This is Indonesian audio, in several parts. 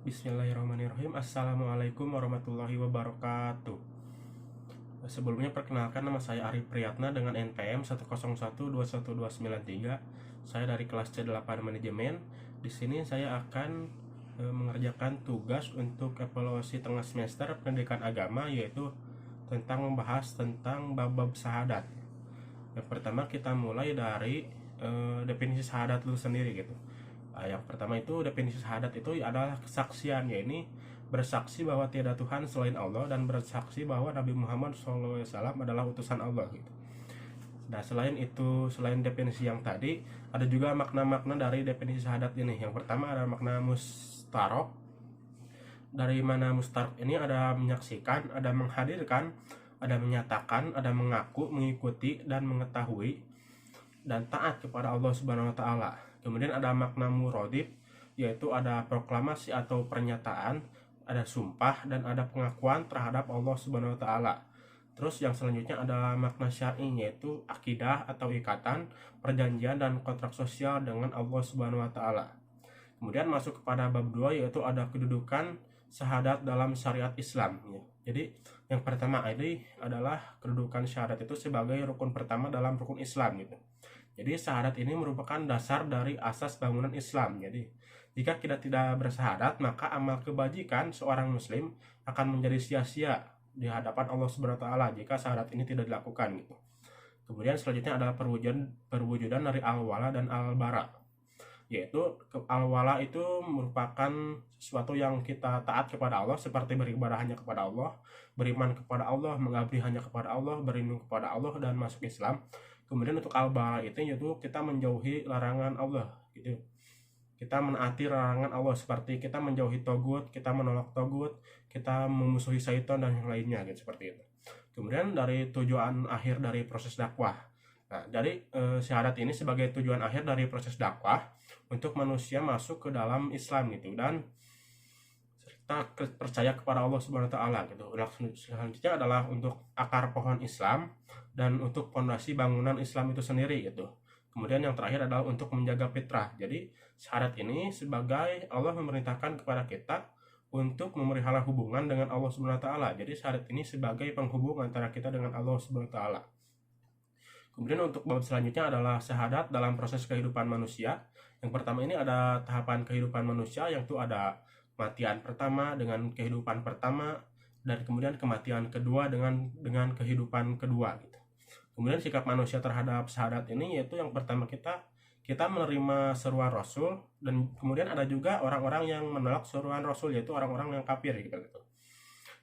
Bismillahirrahmanirrahim. Assalamualaikum warahmatullahi wabarakatuh. Sebelumnya perkenalkan, nama saya Arif Priyatna dengan NPM 101219293. Saya dari kelas C8 Manajemen. Di sini saya akan mengerjakan tugas untuk evaluasi tengah semester pendidikan agama, yaitu tentang membahas tentang bab-bab syahadat. Yang pertama kita mulai dari definisi syahadat itu sendiri gitu. Yang pertama itu definisi syahadat itu adalah kesaksian, yaitu bersaksi bahwa tiada Tuhan selain Allah dan bersaksi bahwa Nabi Muhammad SAW adalah utusan Allah gitu. Nah, selain definisi yang tadi, ada juga makna-makna dari definisi syahadat ini. Yang pertama ada makna mustarok. Dari mana mustarok ini ada menyaksikan, ada menghadirkan, ada menyatakan, ada mengaku, mengikuti, dan mengetahui, dan taat kepada Allah Subhanahu wa Ta'ala. Kemudian ada makna muradib, yaitu ada proklamasi atau pernyataan, ada sumpah, dan ada pengakuan terhadap Allah Subhanahu wa Ta'ala. Terus yang selanjutnya ada makna syar'i, yaitu akidah atau ikatan, perjanjian, dan kontrak sosial dengan Allah Subhanahu wa Ta'ala. Kemudian masuk kepada bab 2, yaitu ada kedudukan syahadat dalam syariat Islam. Jadi yang pertama ini adalah kedudukan syahadat itu sebagai rukun pertama dalam rukun Islam gitu. Jadi syahadat ini merupakan dasar dari asas bangunan Islam. Jadi jika kita tidak bersyahadat, maka amal kebajikan seorang muslim akan menjadi sia-sia di hadapan Allah Subhanahu wa Ta'ala jika syahadat ini tidak dilakukan gitu. Kemudian selanjutnya adalah perwujudan dari al-wala dan al-bara. Yaitu al-wala itu merupakan sesuatu yang kita taat kepada Allah, seperti beribadah hanya kepada Allah, beriman kepada Allah, mengabdi hanya kepada Allah, berlindung kepada Allah, dan masuk Islam. Kemudian untuk al-bara itu yaitu kita menjauhi larangan Allah gitu. Kita menaati larangan Allah, seperti kita menjauhi togut, kita menolak togut, kita memusuhi syaitan dan yang lainnya gitu, seperti itu. Kemudian dari tujuan akhir dari proses dakwah. Nah, dari syahadat ini sebagai tujuan akhir dari proses dakwah untuk manusia masuk ke dalam Islam gitu, dan kita percaya kepada Allah Subhanahu wa Ta'ala gitu. Selanjutnya adalah untuk akar pohon Islam dan untuk fondasi bangunan Islam itu sendiri gitu. Kemudian yang terakhir adalah untuk menjaga fitrah. Jadi syahadat ini sebagai Allah memerintahkan kepada kita untuk memelihara hubungan dengan Allah Subhanahu wa Ta'ala. Jadi syahadat ini sebagai penghubung antara kita dengan Allah Subhanahu wa Ta'ala. Kemudian untuk bab selanjutnya adalah syahadat dalam proses kehidupan manusia. Yang pertama ini ada tahapan kehidupan manusia, yaitu ada kematian pertama dengan kehidupan pertama, dan kemudian kematian kedua dengan kehidupan kedua gitu. Kemudian sikap manusia terhadap syahadat ini yaitu yang pertama kita menerima seruan Rasul, dan kemudian ada juga orang-orang yang menolak seruan Rasul, yaitu orang-orang yang kafir gitu.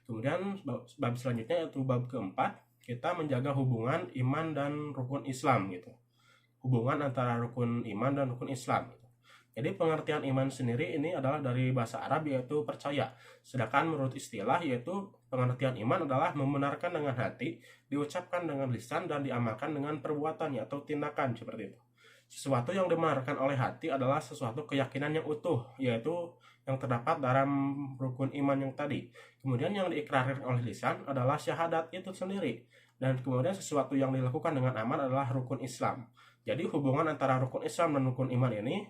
Kemudian bab selanjutnya yaitu bab keempat, kita menjaga hubungan iman dan rukun Islam gitu. Hubungan antara rukun iman dan rukun Islam gitu. Jadi pengertian iman sendiri ini adalah dari bahasa Arab, yaitu percaya. Sedangkan menurut istilah yaitu pengertian iman adalah membenarkan dengan hati, diucapkan dengan lisan, dan diamalkan dengan perbuatan atau tindakan, seperti itu. Sesuatu yang dibenarkan oleh hati adalah sesuatu keyakinan yang utuh, yaitu yang terdapat dalam rukun iman yang tadi. Kemudian yang diikrarkan oleh lisan adalah syahadat itu sendiri. Dan kemudian sesuatu yang dilakukan dengan amal adalah rukun Islam. Jadi hubungan antara rukun Islam dan rukun iman ini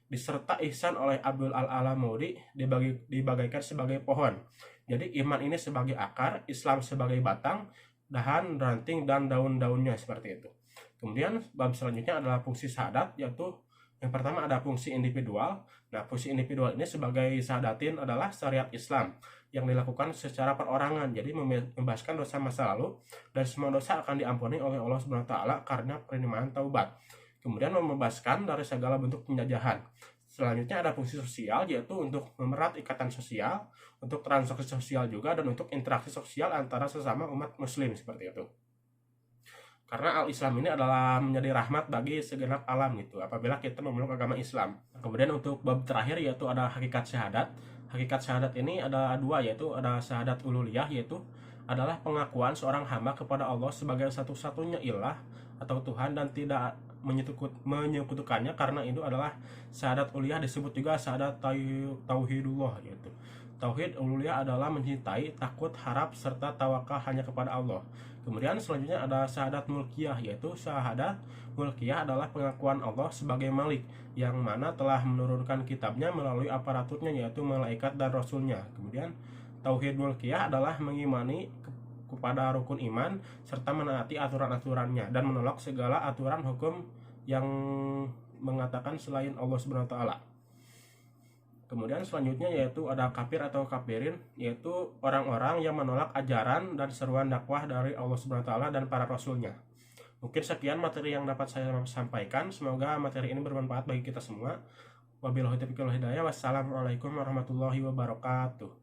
diserta ihsan oleh Abdul Al-Alamudi dibagaikan sebagai pohon. Jadi iman ini sebagai akar, Islam sebagai batang, dahan, ranting, dan daun-daunnya, seperti itu. Kemudian bab selanjutnya adalah fungsi syahadat, yaitu yang pertama ada fungsi individual. Nah, fungsi individual ini sebagai syahadatin adalah syariat Islam yang dilakukan secara perorangan. Jadi membebaskan dosa masa lalu, dan semua dosa akan diampuni oleh Allah Subhanahu wa Ta'ala karena penerimaan taubat. Kemudian membebaskan dari segala bentuk penjajahan. Selanjutnya ada fungsi sosial, yaitu untuk memerat ikatan sosial, untuk transaksi sosial juga, dan untuk interaksi sosial antara sesama umat muslim, seperti itu. Karena al-Islam ini adalah menjadi rahmat bagi segenap alam gitu, apabila kita memeluk agama Islam. Kemudian untuk bab terakhir yaitu ada hakikat syahadat. Hakikat syahadat ini ada dua, yaitu ada syahadat uluhiyah, yaitu adalah pengakuan seorang hamba kepada Allah sebagai satu-satunya ilah atau Tuhan dan tidak menyekutukannya. Karena itu adalah syahadat uluhiyah, disebut juga syahadat tauhidullah, yaitu Tauhid uluhiyah adalah mencintai, takut, harap, serta tawakal hanya kepada Allah. Kemudian selanjutnya ada syahadat mulkiyah, yaitu syahadat mulkiyah adalah pengakuan Allah sebagai Malik, yang mana telah menurunkan kitabnya melalui aparaturnya, yaitu malaikat dan rasulnya. Kemudian tauhid mulkiyah adalah mengimani kepada rukun iman serta menaati aturan-aturannya dan menolak segala aturan hukum yang mengatakan selain Allah Subhanahu wa taala. Kemudian selanjutnya yaitu ada kafir atau kafirin, yaitu orang-orang yang menolak ajaran dan seruan dakwah dari Allah Subhanahu wa taala dan para rasulnya. Mungkin sekian materi yang dapat saya sampaikan. Semoga materi ini bermanfaat bagi kita semua. Wabillahi taufiq wal hidayah. Wassalamualaikum warahmatullahi wabarakatuh.